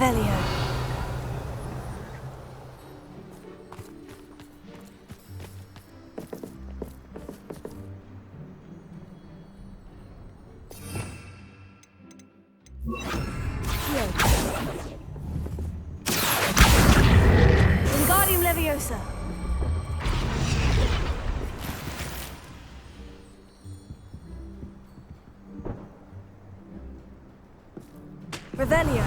Revelio. Wingardium Leviosa. Revelio.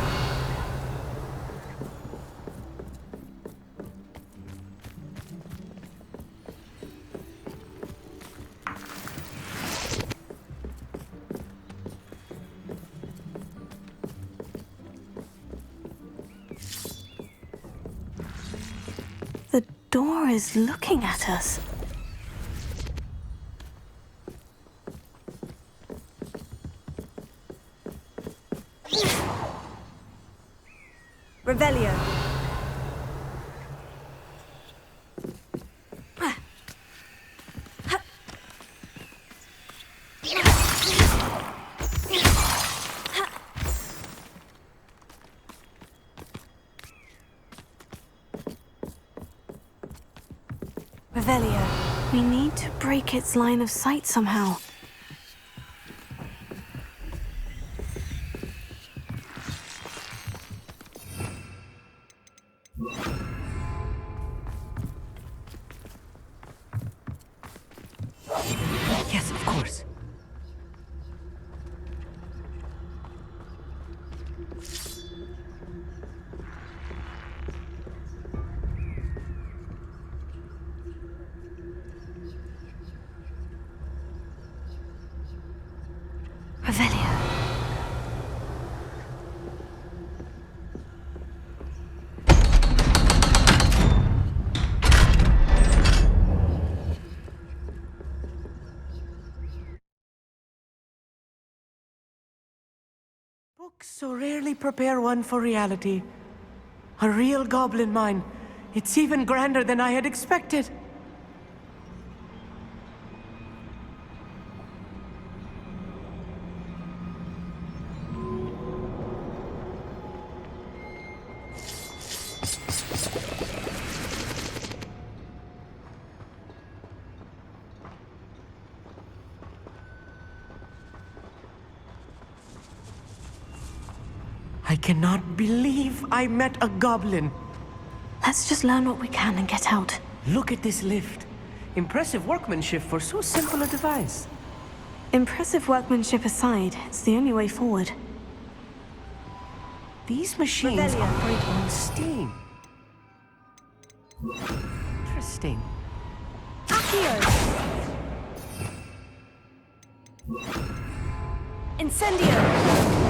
The door is looking at us. Revelio. Revelio. We need to break its line of sight somehow. Yes, of course. Revelio. Books so rarely prepare one for reality. A real goblin mine. It's even grander than I had expected. I cannot believe I met a goblin. Let's just learn what we can and get out. Look at this lift. Impressive workmanship for so simple a device. Impressive workmanship aside, it's the only way forward. These machines Revelio. operate on steam. Interesting. Accio! Incendio!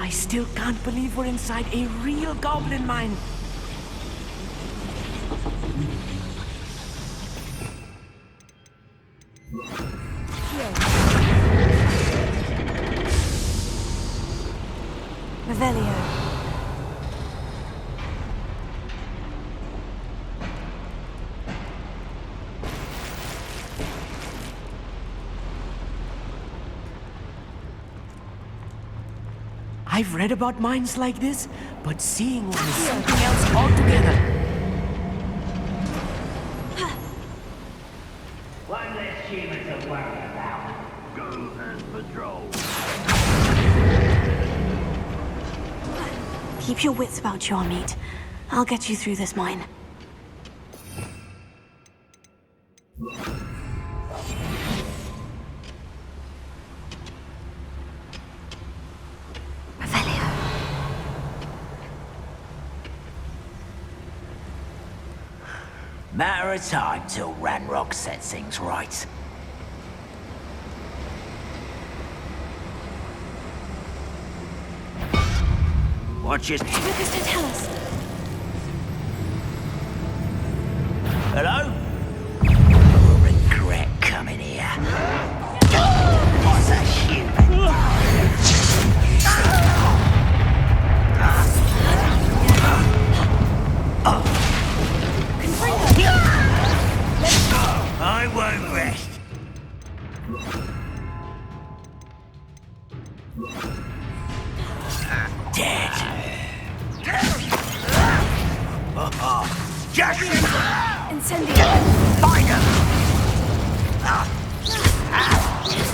I still can't believe we're inside a real goblin mine. Revelio. I've read about mines like this, but seeing one is something else altogether. One less human to worry about. Go and patrol. Keep your wits about you, Amit. I'll get you through this mine. Revelio. Matter of time till Ranrock sets things right. Watch it. What does it tell us? Incendio! Fire!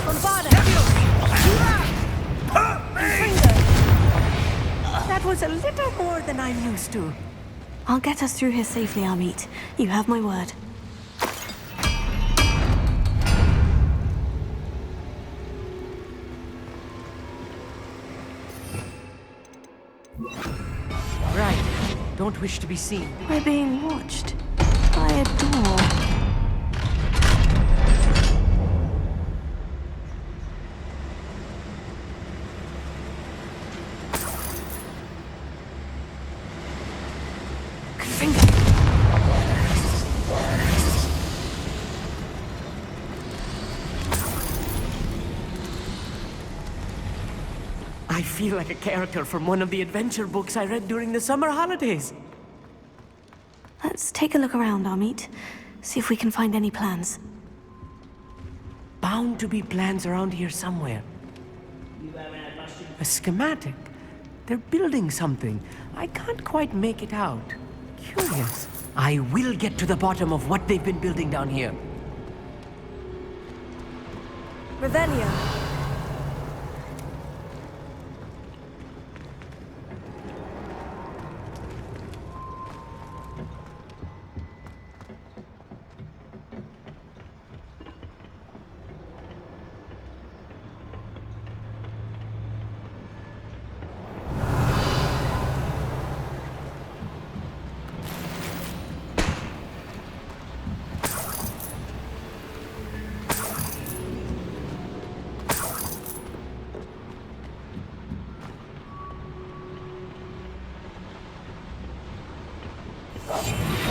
Bombada! That was a little more than I'm used to. I'll get us through here safely, Amit. You have my word. Right. Don't wish to be seen. We're being watched by a door. I feel like a character from one of the adventure books I read during the summer holidays. Let's take a look around, Amit. See if we can find any plans. Bound to be plans around here somewhere. A schematic. They're building something. I can't quite make it out. Curious. I will get to the bottom of what they've been building down here. Revelio.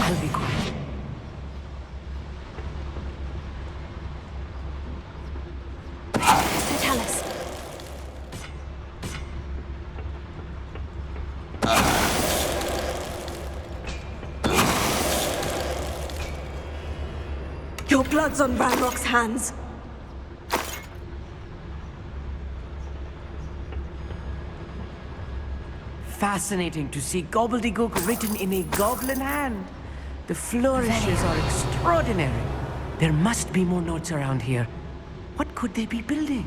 I'll be quiet. Tell us. Your blood's on Ranrock's hands. Fascinating to see Gobbledegook written in a goblin hand. The flourishes are extraordinary. There must be more notes around here. What could they be building?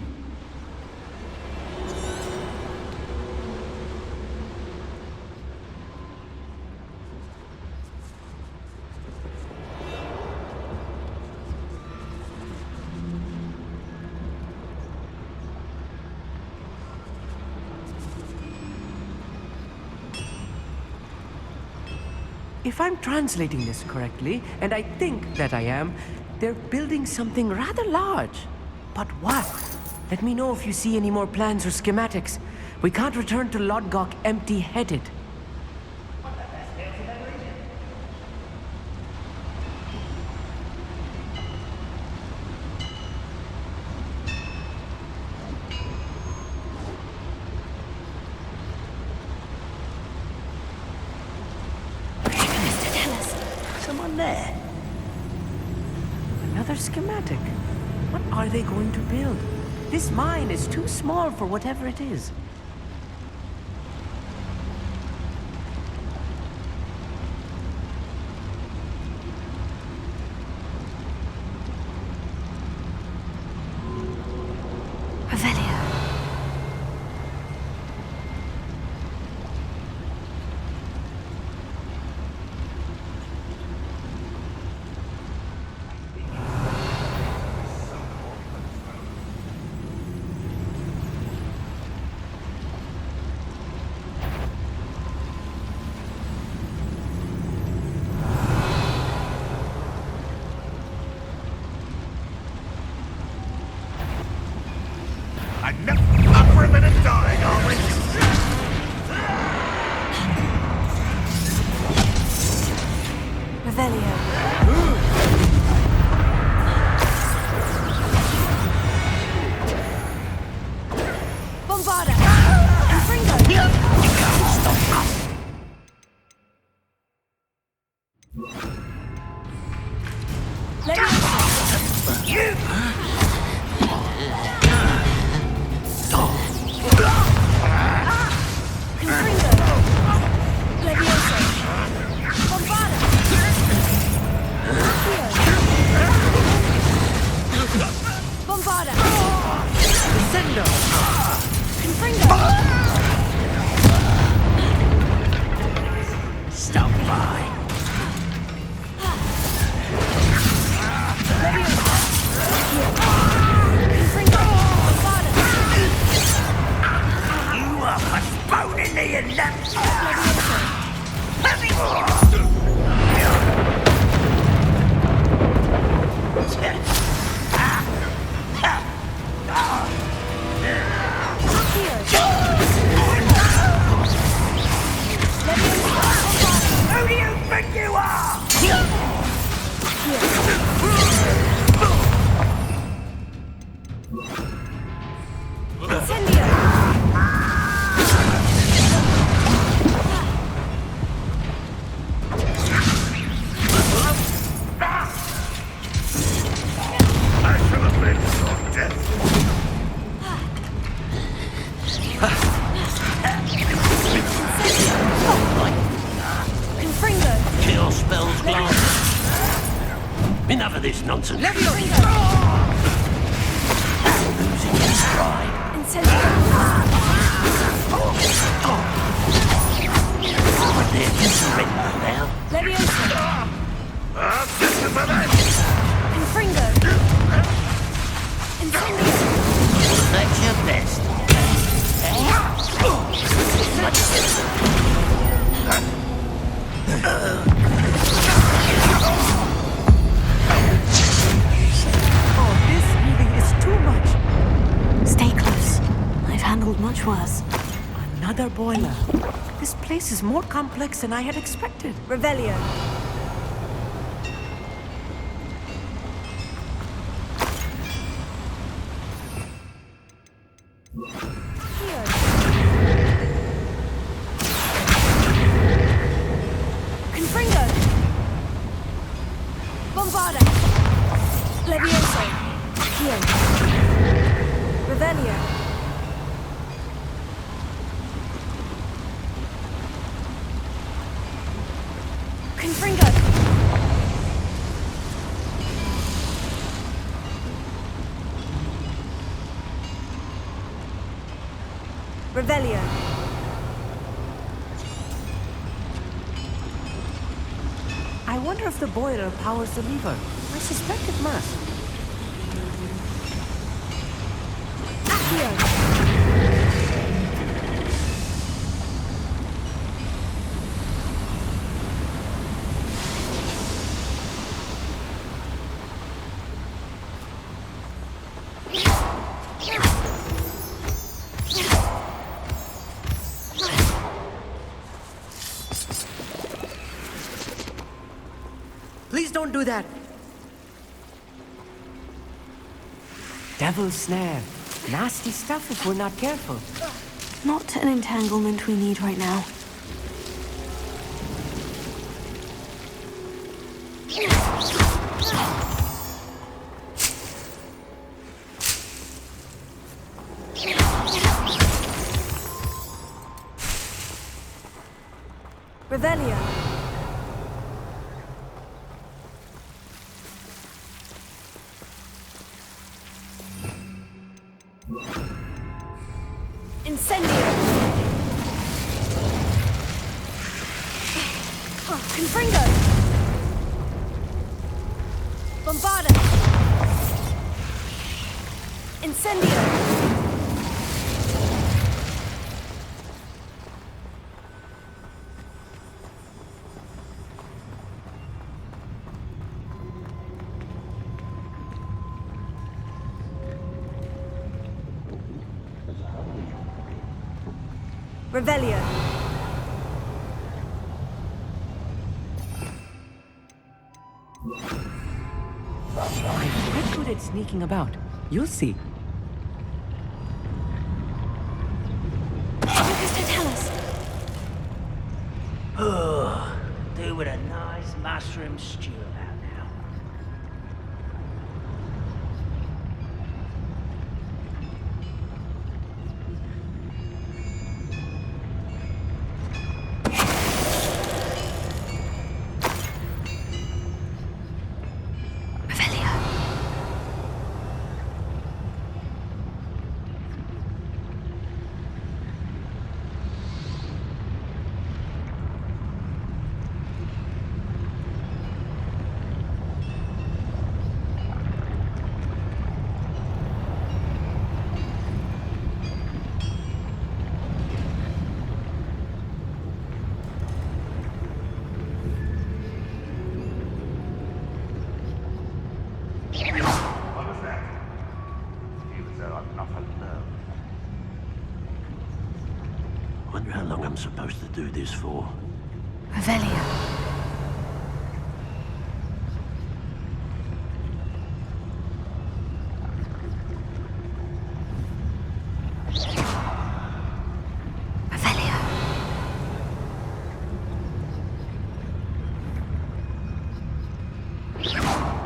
If I'm translating this correctly, and I think that I am, they're building something rather large. But what? Let me know if you see any more plans or schematics. We can't return to Lodgok empty-headed. Someone there. Another schematic. What are they going to build? This mine is too small for whatever it is. Revelio. Not for a minute dying, are we? Revelio. Bombada! Infringo! You can't stop us. Levioso! Bombada! think you are? Incendio! I shall avenge your death. Confringo! Kill spells glass. Enough of this nonsense. Confringo! Losing your stride. Incendio! There, you surrender now. Leviosa! Listen for that. Confringo! Incendio! That's your best. Oh, this really is too much. Stay close. I've handled much worse. Another boiler. This place is more complex than I had expected. Revelio. Confringo. Bombarda. Levioso. Here. Revelio. Confringo. Revelio. I wonder if the boiler powers the lever. I suspect it must. Accio. Please don't do that. Devil's snare. Nasty stuff if we're not careful. Not an entanglement we need right now. Revelio. Incendio. Confringo. Bombarda. Incendio. Revelio. I'm quite good at sneaking about. You'll see. Do with a nice mushroom stew out now. What was that? Feels not alone. Wonder how long I'm supposed to do this for. Revelio.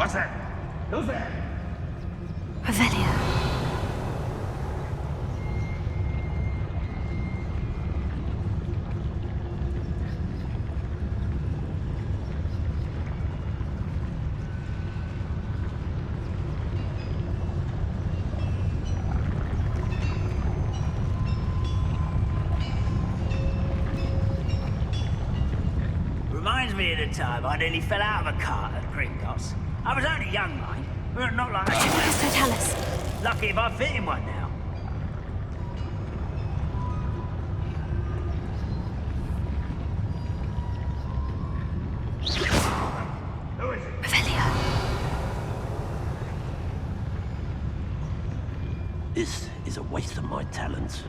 What's that? Who's there? Revelio. Reminds me of the time I nearly fell out of a cart at Gringotts. I was only young, mind, but not like So tell us. lucky if I fit in one now. Who is it? Revelio. This is a waste of my talents.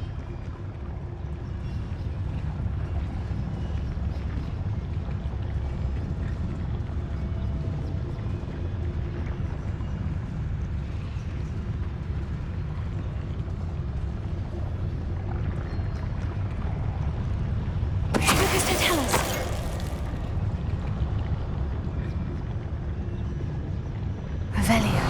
So tell us. Revelio.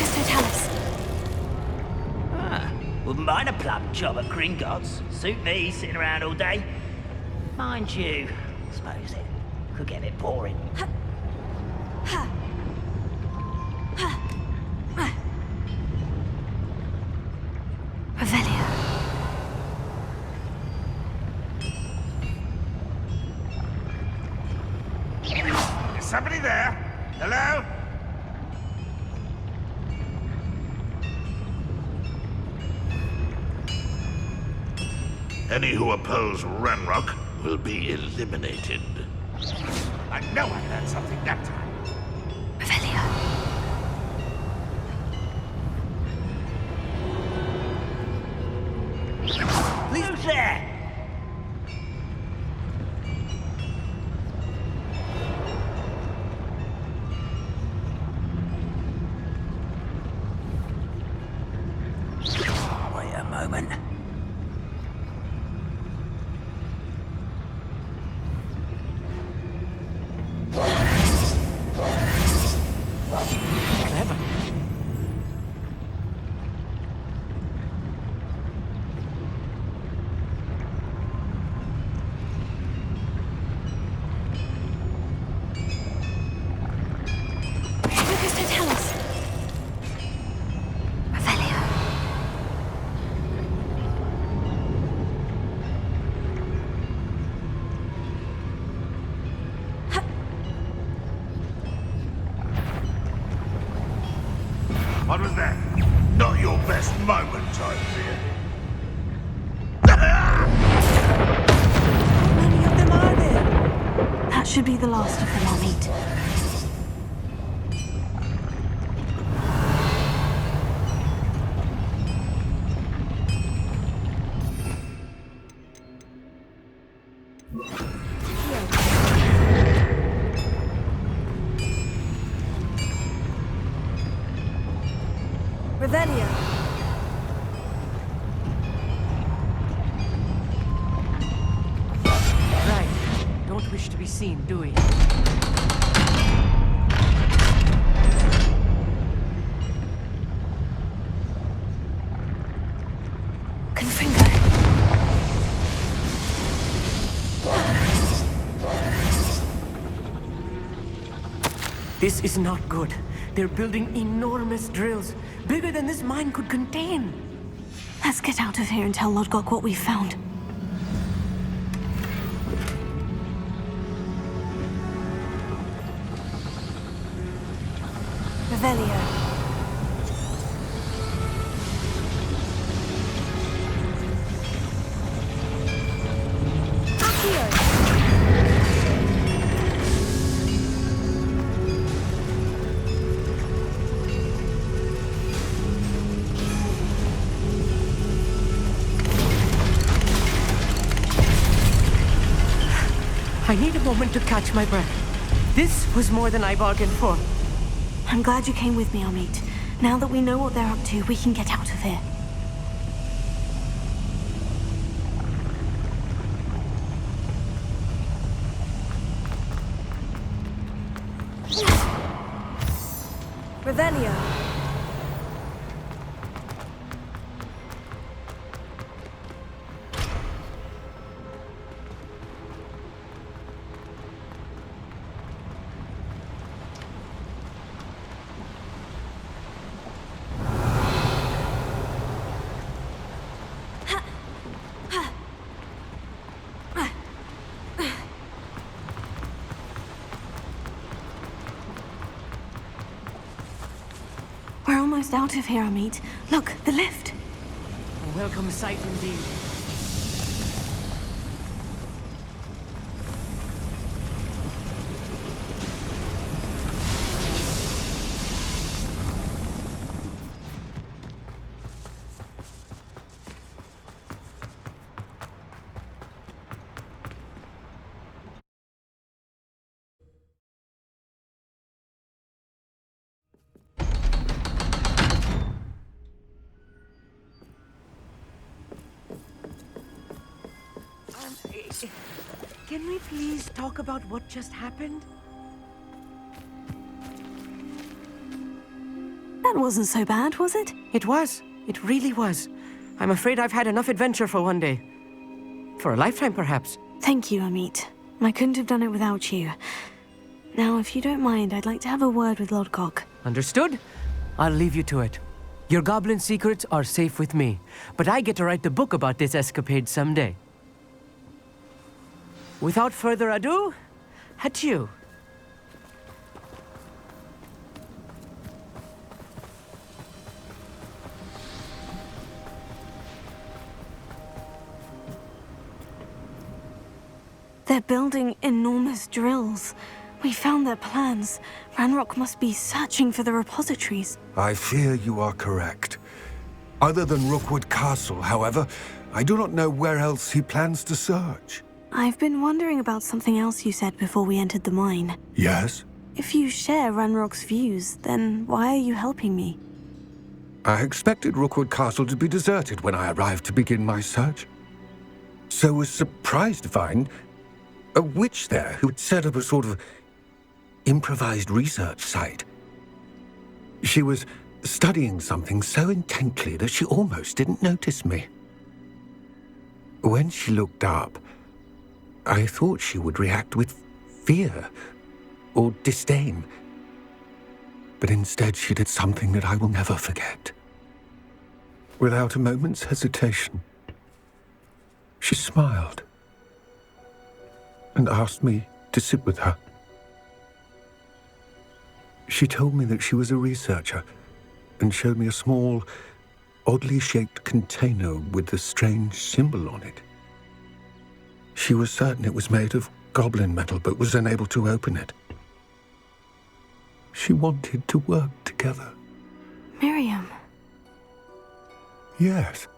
So tell us. Wouldn't mind a plum job at Gringotts. Suit me, sitting around all day. Mind you, suppose it could get a bit boring. Revelio. Is somebody there? Hello? Any who oppose Ranrock will be eliminated. I know I learned something that time. Revelio. Who's there? Wait a moment. Clever. So tell us. Revelio. What was that? Not your best moment, I fear. How many of them are there? That should be the last of them I'll meet. Revelio. Right. Don't wish to be seen, do we? Confringo. This is not good. They're building enormous drills, bigger than this mine could contain. Let's get out of here and tell Lodgok what we found. Revelio. I need a moment to catch my breath. This was more than I bargained for. I'm glad you came with me, Amit. Now that we know what they're up to, we can get out of here. Revelio. We're almost out of here, Amit. Look, the lift. A welcome sight indeed. Can we please talk about what just happened? That wasn't so bad, was it? It was. It really was. I'm afraid I've had enough adventure for one day. For a lifetime, perhaps. Thank you, Amit. I couldn't have done it without you. Now, if you don't mind, I'd like to have a word with Lodgok. Understood? I'll leave you to it. Your goblin secrets are safe with me, but I get to write the book about this escapade someday. Without further ado, adieu. They're building enormous drills. We found their plans. Ranrock must be searching for the repositories. I fear you are correct. Other than Rookwood Castle, however, I do not know where else he plans to search. I've been wondering about something else you said before we entered the mine. Yes? If you share Ranrock's views, then why are you helping me? I expected Rookwood Castle to be deserted when I arrived to begin my search. So was surprised to find a witch there who had set up a sort of improvised research site. She was studying something so intently that she almost didn't notice me. When she looked up, I thought she would react with fear or disdain. But instead she did something that I will never forget. Without a moment's hesitation, she smiled and asked me to sit with her. She told me that she was a researcher and showed me a small, oddly shaped container with a strange symbol on it. She was certain it was made of goblin metal, but was unable to open it. She wanted to work together. Miriam. Yes.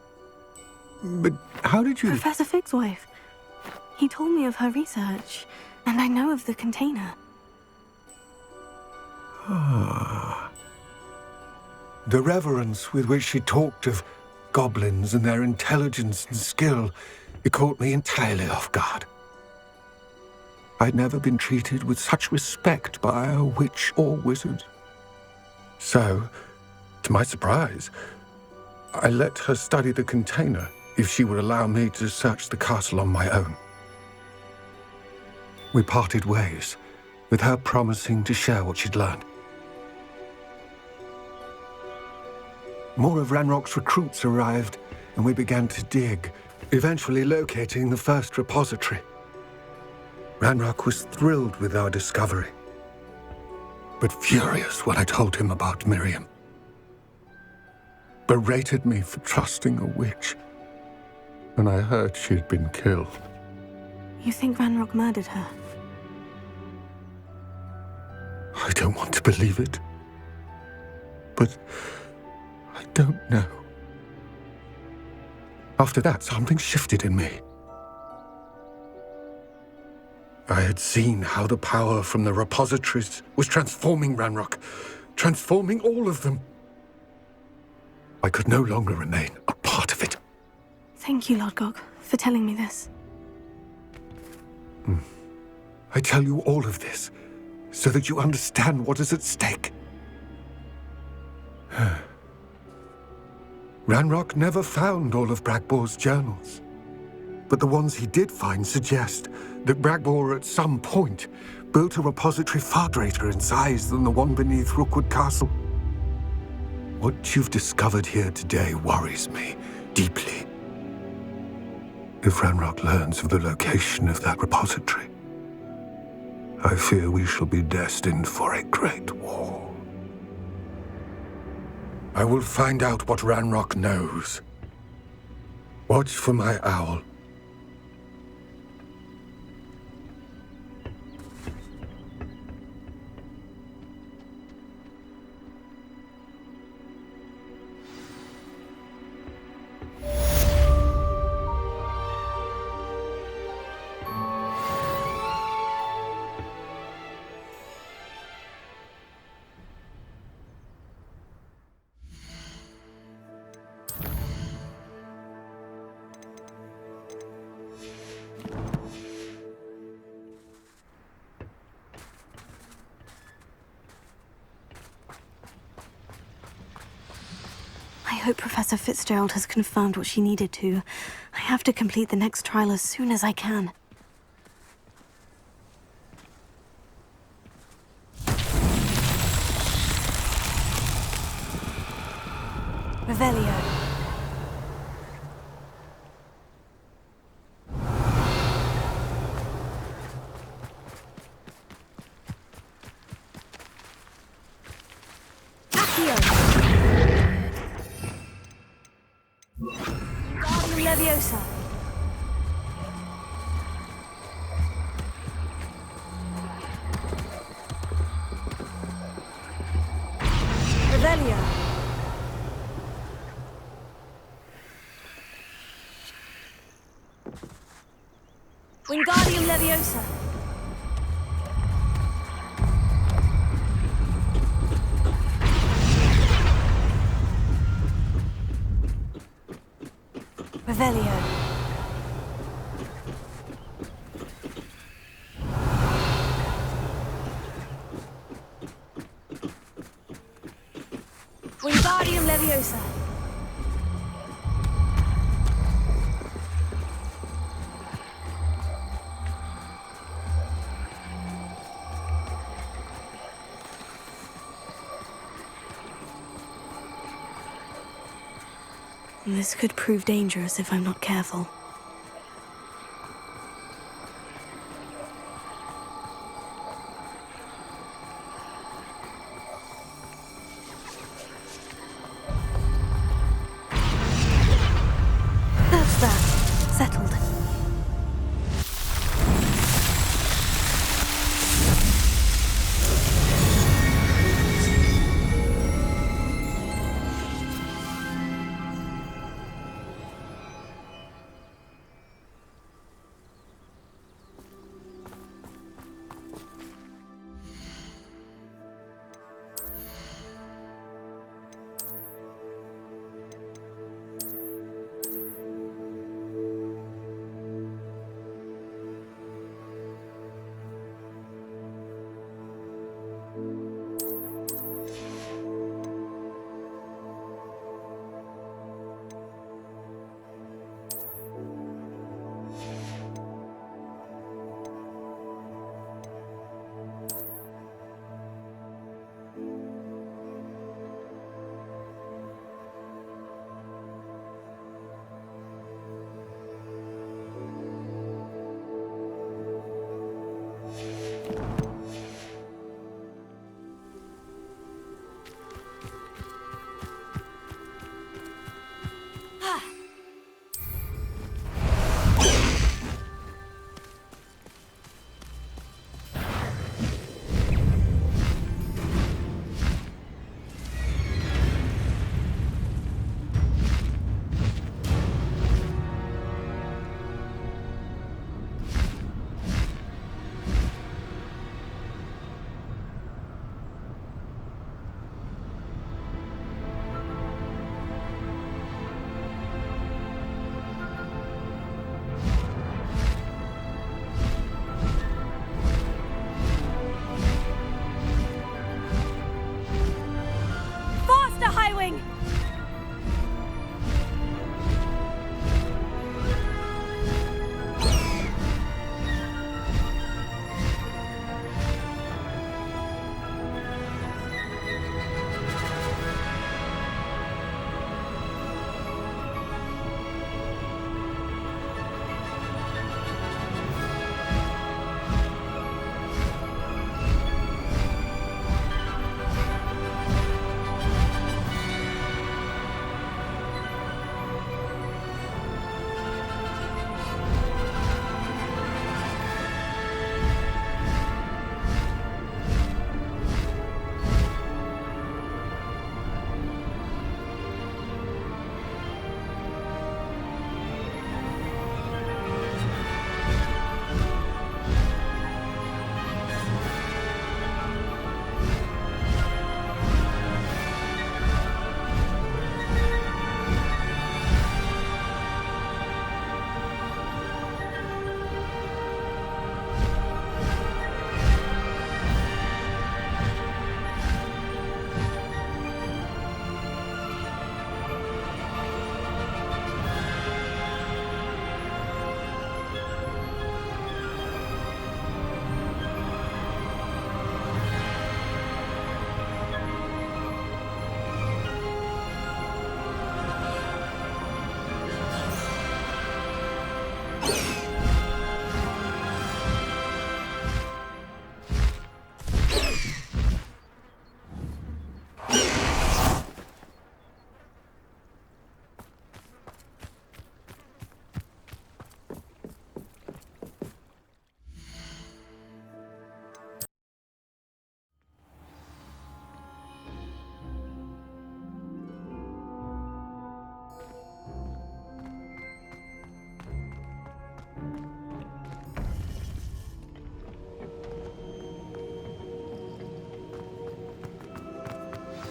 But how did you... Professor Fig's wife. He told me of her research, and I know of the container. Ah. The reverence with which she talked of goblins and their intelligence and skill, it caught me entirely off guard. I'd never been treated with such respect by a witch or wizard. So, to my surprise, I let her study the container if she would allow me to search the castle on my own. We parted ways, with her promising to share what she'd learned. More of Ranrock's recruits arrived, and we began to dig, eventually locating the first repository. Ranrock was thrilled with our discovery, but furious when I told him about Miriam. Berated me for trusting a witch, and I heard she'd been killed. You think Ranrock murdered her? I don't want to believe it, but I don't know. After that, something shifted in me. I had seen how the power from the repositories was transforming Ranrock, transforming all of them. I could no longer remain a part of it. Thank you, Lord Gog, for telling me this. I tell you all of this so that you understand what is at stake. Ranrock never found all of Bragbor's journals, but the ones he did find suggest that Bragbor at some point built a repository far greater in size than the one beneath Rookwood Castle. What you've discovered here today worries me deeply. If Ranrock learns of the location of that repository, I fear we shall be destined for a great war. I will find out what Ranrock knows. Watch for my owl. I hope Professor Fitzgerald has confirmed what she needed to. I have to complete the next trial as soon as I can. Revelio. Leviosa. Revelio. Wingardium Leviosa. Revelio. Wingardium Leviosa. This could prove dangerous if I'm not careful. That's that. Settled.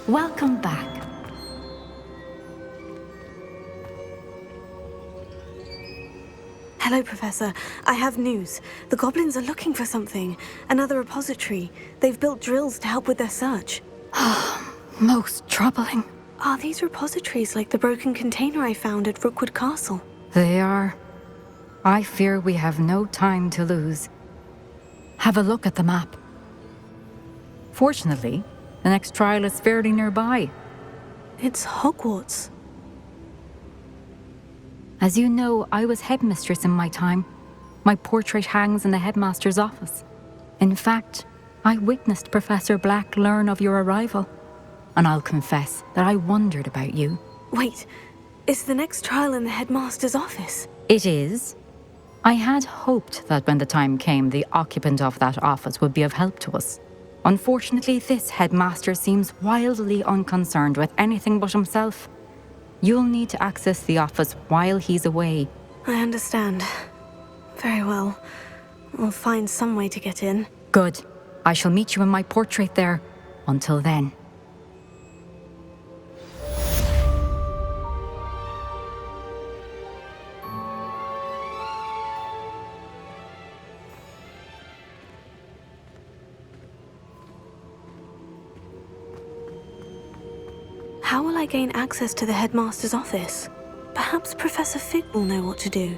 welcome back. Hello, Professor. I have news. The goblins are looking for something. Another repository. They've built drills to help with their search. Most troubling. Are these repositories like the broken container I found at Rookwood Castle? They are. I fear we have no time to lose. Have a look at the map. Fortunately, the next trial is fairly nearby. It's Hogwarts. As you know, I was headmistress in my time. My portrait hangs in the headmaster's office. In fact, I witnessed Professor Black learn of your arrival. And I'll confess that I wondered about you. Wait, is the next trial in the headmaster's office? It is. I had hoped that when the time came, the occupant of that office would be of help to us. Unfortunately, this headmaster seems wildly unconcerned with anything but himself. You'll need to access the office while he's away. I understand. Very well. We'll find some way to get in. Good. I shall meet you in my portrait there. Until then. How will I gain access to the headmaster's office? Perhaps Professor Fig will know what to do.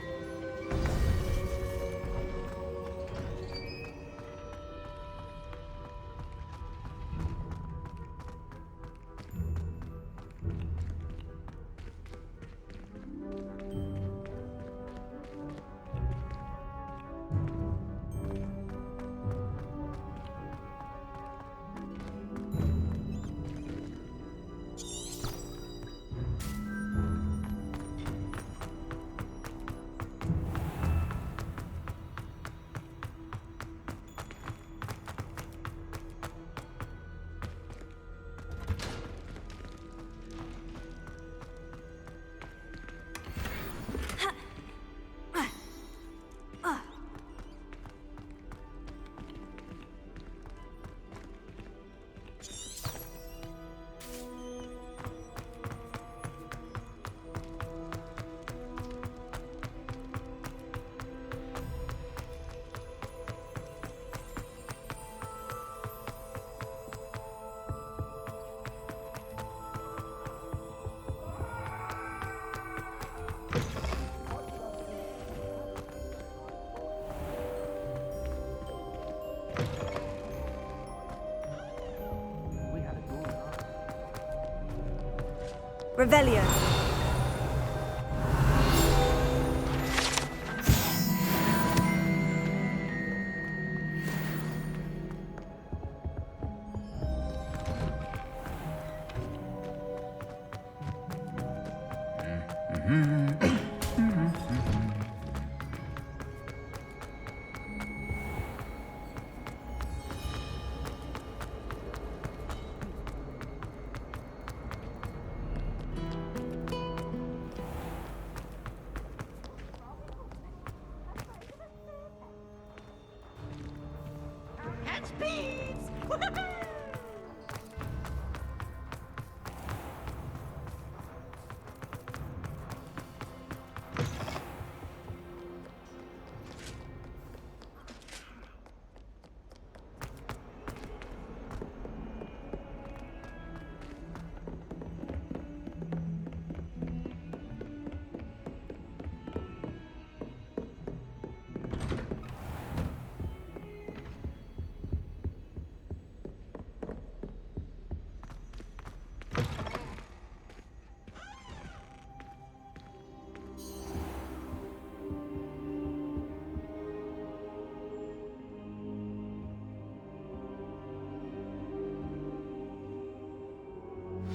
Revelio.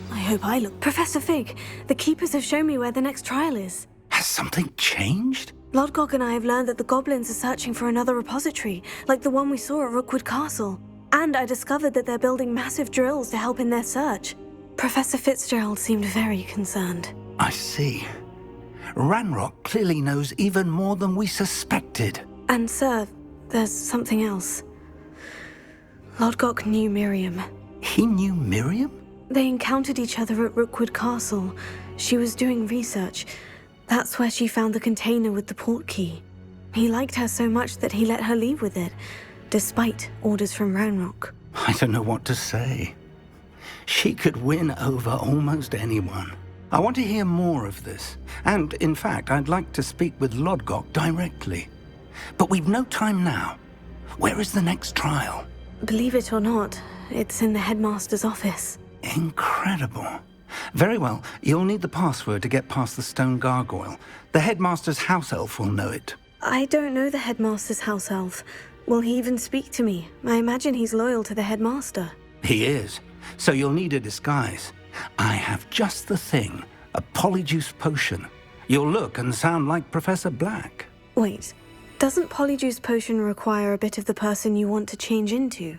I hope I look. Professor Fig, the Keepers have shown me where the next trial is. Has something changed? Lodgok and I have learned that the goblins are searching for another repository, like the one we saw at Rookwood Castle. And I discovered that they're building massive drills to help in their search. Professor Fitzgerald seemed very concerned. I see. Ranrock clearly knows even more than we suspected. And sir, there's something else. Lodgok knew Miriam. He knew Miriam? They encountered each other at Rookwood Castle. She was doing research. That's where she found the container with the port key. He liked her so much that he let her leave with it, despite orders from Ranrock. I don't know what to say. She could win over almost anyone. I want to hear more of this. And, in fact, I'd like to speak with Lodgok directly. But we've no time now. Where is the next trial? Believe it or not, it's in the headmaster's office. Incredible. Very well, you'll need the password to get past the stone gargoyle. The headmaster's house elf will know it. I don't know the headmaster's house elf. Will he even speak to me? I imagine he's loyal to the headmaster. He is. So you'll need a disguise. I have just the thing. A polyjuice potion. You'll look and sound like Professor Black. Wait, doesn't polyjuice potion require a bit of the person you want to change into?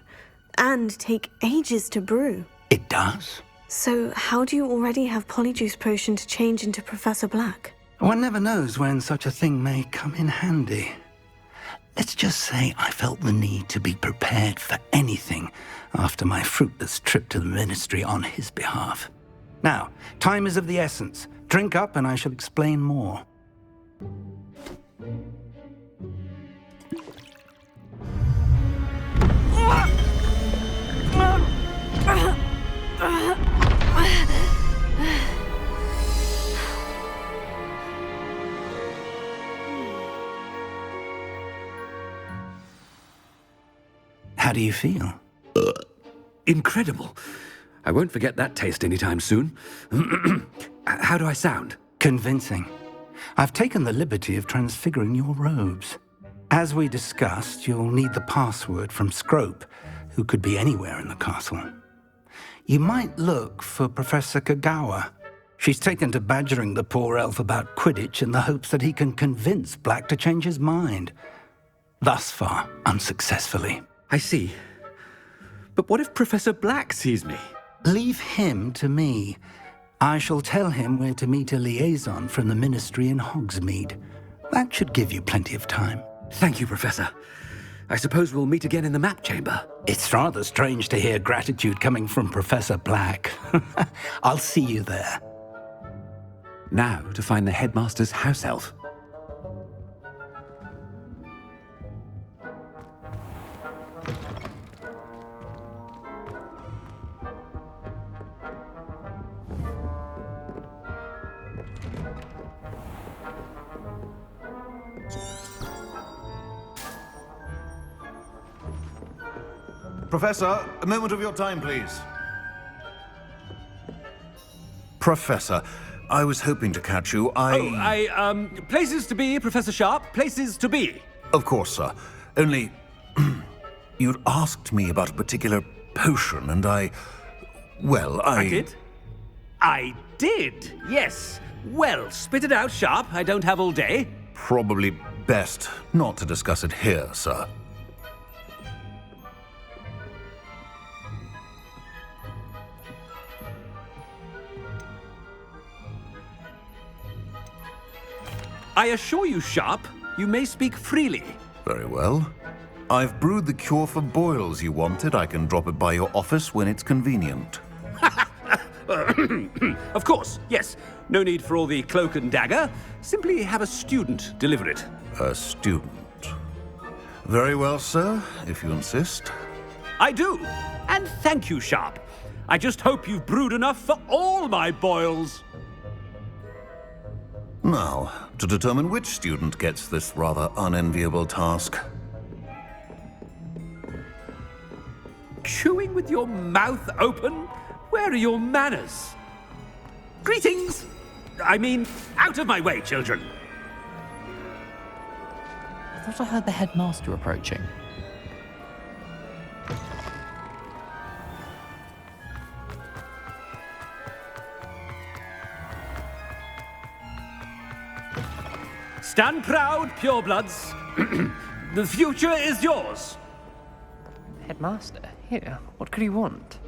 And take ages to brew? It does. So how do you already have polyjuice potion to change into Professor Black? One never knows when such a thing may come in handy. Let's just say I felt the need to be prepared for anything after my fruitless trip to the ministry on his behalf. Now, time is of the essence. Drink up and I shall explain more. How do you feel? Incredible. I won't forget that taste anytime soon. How do I sound? Convincing. I've taken the liberty of transfiguring your robes. As we discussed, you'll need the password from Scrope, who could be anywhere in the castle. You might look for Professor Kagawa. She's taken to badgering the poor elf about Quidditch in the hopes that he can convince Black to change his mind. Thus far, unsuccessfully. I see. But what if Professor Black sees me? Leave him to me. I shall tell him where to meet a liaison from the ministry in Hogsmeade. That should give you plenty of time. Thank you, Professor. I suppose we'll meet again in the map chamber. It's rather strange to hear gratitude coming from Professor Black. I'll see you there. Now to find the headmaster's house elf. Professor, a moment of your time, please. Professor, I was hoping to catch you. Places to be, Professor Sharp. Places to be. Of course, sir. Only, you'd asked me about a particular potion, and I did? I did, yes. Well, spit it out, Sharp. I don't have all day. Probably best not to discuss it here, sir. I assure you, Sharp, you may speak freely. Very well. I've brewed the cure for boils you wanted. I can drop it by your office when it's convenient. Of course, yes. No need for all the cloak and dagger. Simply have a student deliver it. A student. Very well, sir, if you insist. I do. And thank you, Sharp. I just hope you've brewed enough for all my boils. Now, to determine which student gets this rather unenviable task. Chewing with your mouth open? Where are your manners? Greetings! I mean, out of my way, children! I thought I heard the headmaster approaching. Stand proud, purebloods. The future is yours. Headmaster, here, what could he want?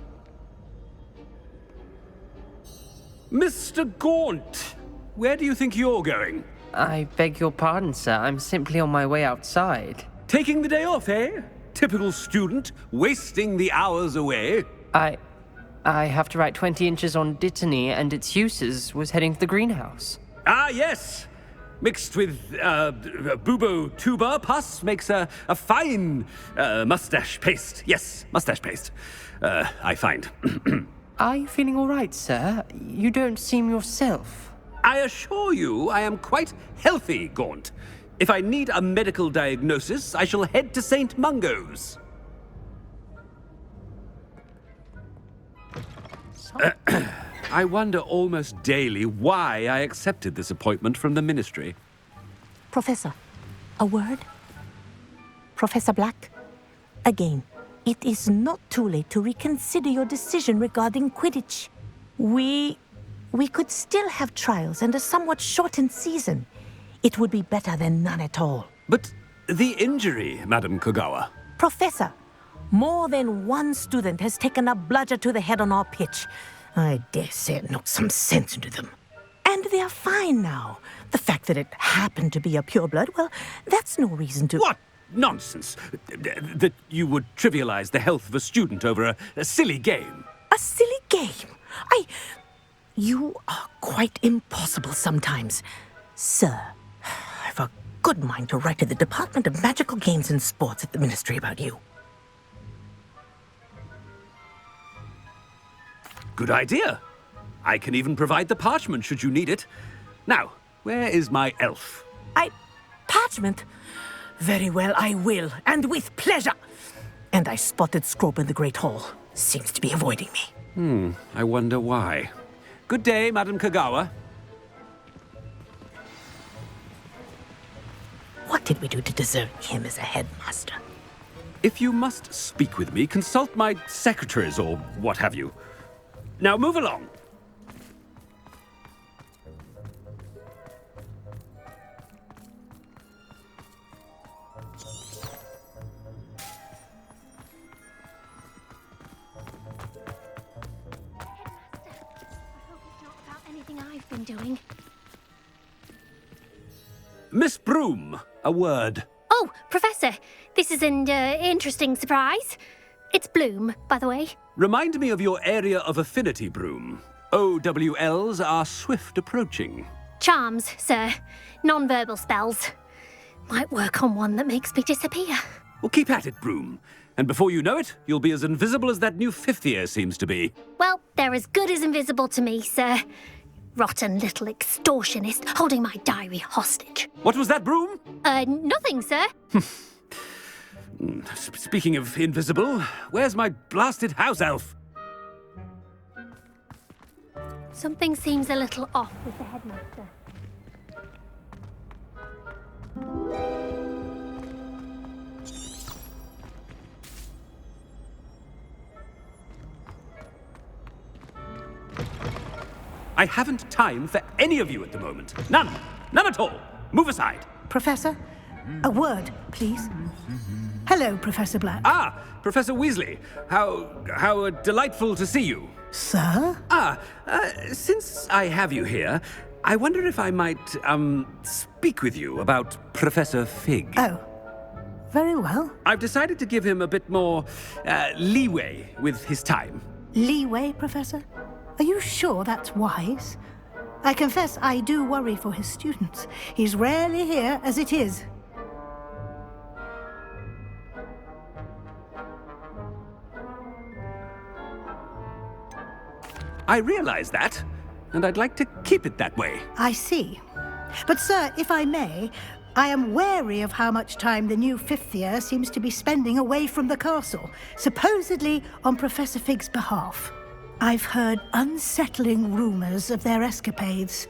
Mr. Gaunt, where do you think you're going? I beg your pardon, sir. I'm simply on my way outside. Taking the day off, eh? Typical student, wasting the hours away. I have to write 20 inches on Dittany and its uses was heading to the greenhouse. Ah, yes! Mixed with bubo tuber pus makes a fine mustache paste. Yes, mustache paste. I find. Are you feeling all right, sir? You don't seem yourself. I assure you I am quite healthy, Gaunt. If I need a medical diagnosis, I shall head to St. Mungo's. I wonder almost daily why I accepted this appointment from the Ministry. Professor, a word? Professor Black, again, it is not too late to reconsider your decision regarding Quidditch. We could still have trials and a somewhat shortened season. It would be better than none at all. But the injury, Madam Kogawa. Professor, more than one student has taken a bludger to the head on our pitch. I dare say it knocked some sense into them. And they are fine now. The fact that it happened to be a pureblood, well, that's no reason to... What nonsense! That you would trivialize the health of a student over a silly game. A silly game? You are quite impossible sometimes. Sir, I've a good mind to write to the Department of Magical Games and Sports at the Ministry about you. Good idea. I can even provide the parchment should you need it. Now, where is my elf? Parchment? Very well, I will, and with pleasure. And I spotted Scrope in the Great Hall. Seems to be avoiding me. I wonder why. Good day, Madam Kogawa. What did we do to deserve him as a headmaster? If you must speak with me, consult my secretaries or what have you. Now move along. I've been doing. Miss Broom, a word. Oh, Professor, this is an interesting surprise. It's Bloom, by the way. Remind me of your area of affinity, Broom. OWLs are swift approaching. Charms, sir. Non-verbal spells. Might work on one that makes me disappear. Well, keep at it, Broom. And before you know it, you'll be as invisible as that new fifth year seems to be. Well, they're as good as invisible to me, sir. Rotten little extortionist holding my diary hostage. What was that, Broom? Nothing, sir. Speaking of invisible, where's my blasted house elf? Something seems a little off with the headmaster. I haven't time for any of you at the moment. None. None at all. Move aside. Professor, a word, please. Hello, Professor Black. Ah, Professor Weasley. How delightful to see you. Sir? Since I have you here, I wonder if I might, speak with you about Professor Fig. Oh, very well. I've decided to give him a bit more, leeway with his time. Leeway, Professor? Are you sure that's wise? I confess I do worry for his students. He's rarely here as it is. I realize that, and I'd like to keep it that way. I see. But, sir, if I may, I am wary of how much time the new fifth year seems to be spending away from the castle, supposedly on Professor Fig's behalf. I've heard unsettling rumors of their escapades.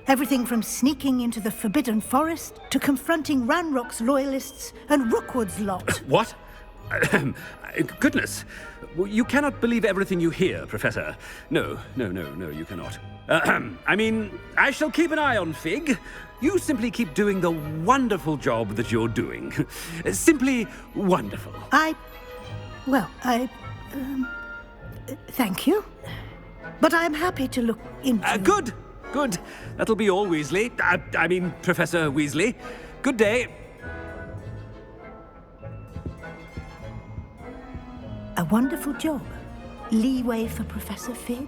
Everything from sneaking into the Forbidden Forest to confronting Ranrock's loyalists and Rookwood's lot. What? Goodness. You cannot believe everything you hear, Professor. No, you cannot. I mean, I shall keep an eye on Fig. You simply keep doing the wonderful job that you're doing. Simply wonderful. Thank you. But I'm happy to look into... Good. That'll be all, Weasley. I mean, Professor Weasley. Good day. A wonderful job. leeway for Professor Fig?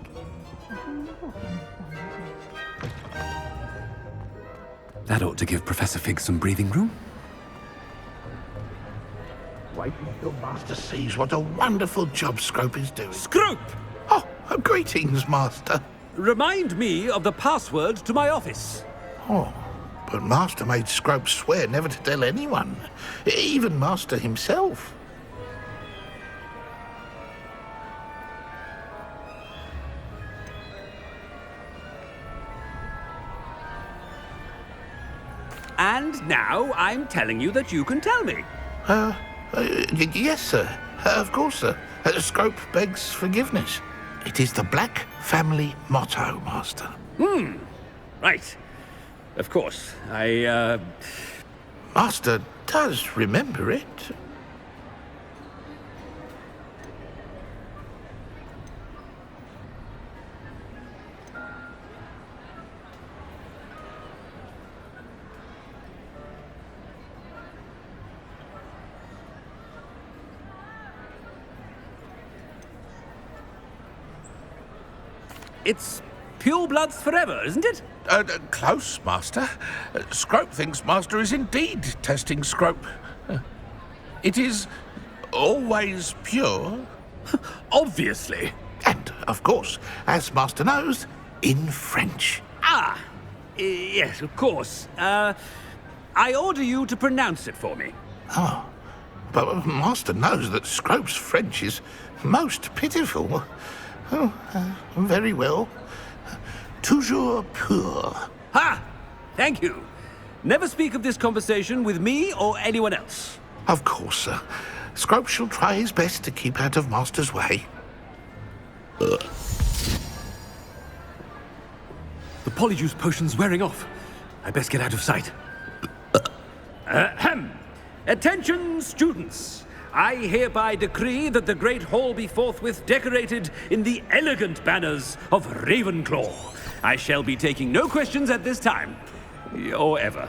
That ought to give Professor Fig some breathing room. Wait until Master sees what a wonderful job Scrope is doing. Scrope! Oh, greetings, Master. Remind me of the password to my office. Oh, but Master made Scrope swear never to tell anyone, even Master himself. And now I'm telling you that you can tell me. Yes, sir. Of course, sir. Scrope begs forgiveness. It is the Black family motto, Master. Right. Of course. Master does remember it. It's pure bloods forever, isn't it? Close, Master. Scrope thinks Master is indeed testing Scrope. It is always pure. Obviously. And, of course, as Master knows, in French. Yes, of course. I order you to pronounce it for me. Oh, but Master knows that Scrope's French is most pitiful. Oh, very well. Toujours pur. Ha! Thank you. Never speak of this conversation with me or anyone else. Of course, sir. Scrope shall try his best to keep out of Master's way. The polyjuice potion's wearing off. I best get out of sight. Attention, students. I hereby decree that the Great Hall be forthwith decorated in the elegant banners of Ravenclaw. I shall be taking no questions at this time. Or ever.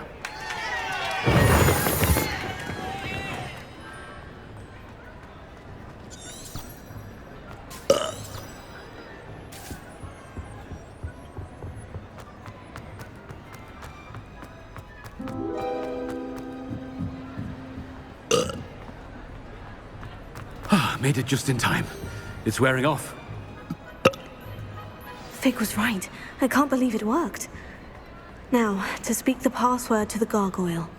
Made it just in time. It's wearing off. Fig was right. I can't believe it worked. Now, to speak the password to the gargoyle.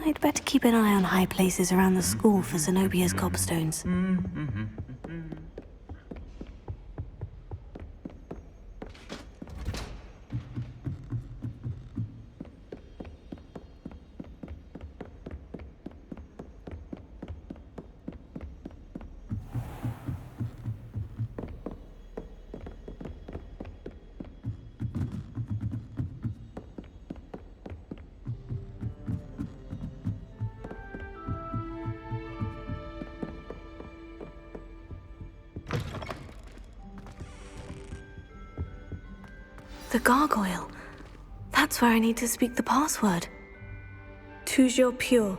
I'd better keep an eye on high places around the school for Zenobia's gobstones. The gargoyle. That's where I need to speak the password. Toujours pure.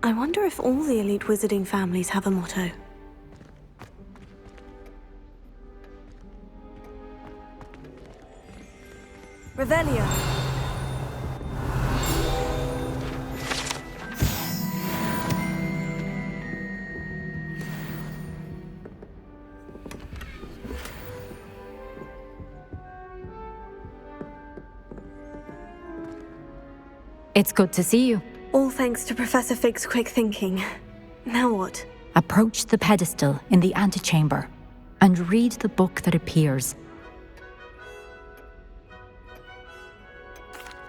I wonder if all the elite wizarding families have a motto. Revelio. It's good to see you. All thanks to Professor Fig's quick thinking. Now what? Approach the pedestal in the antechamber and read the book that appears.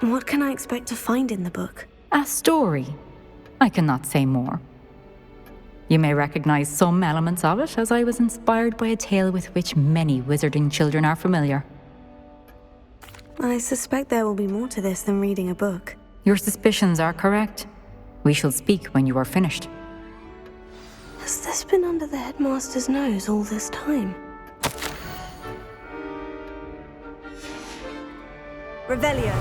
What can I expect to find in the book? A story. I cannot say more. You may recognize some elements of it, as I was inspired by a tale with which many wizarding children are familiar. I suspect there will be more to this than reading a book. Your suspicions are correct. We shall speak when you are finished. Has this been under the headmaster's nose all this time? Revelio.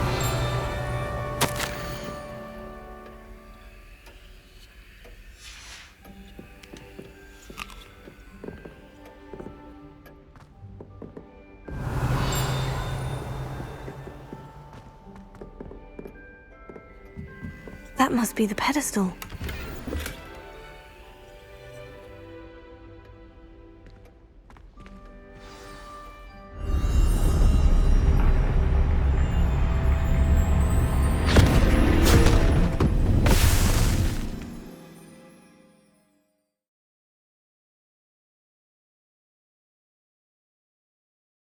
That must be the pedestal.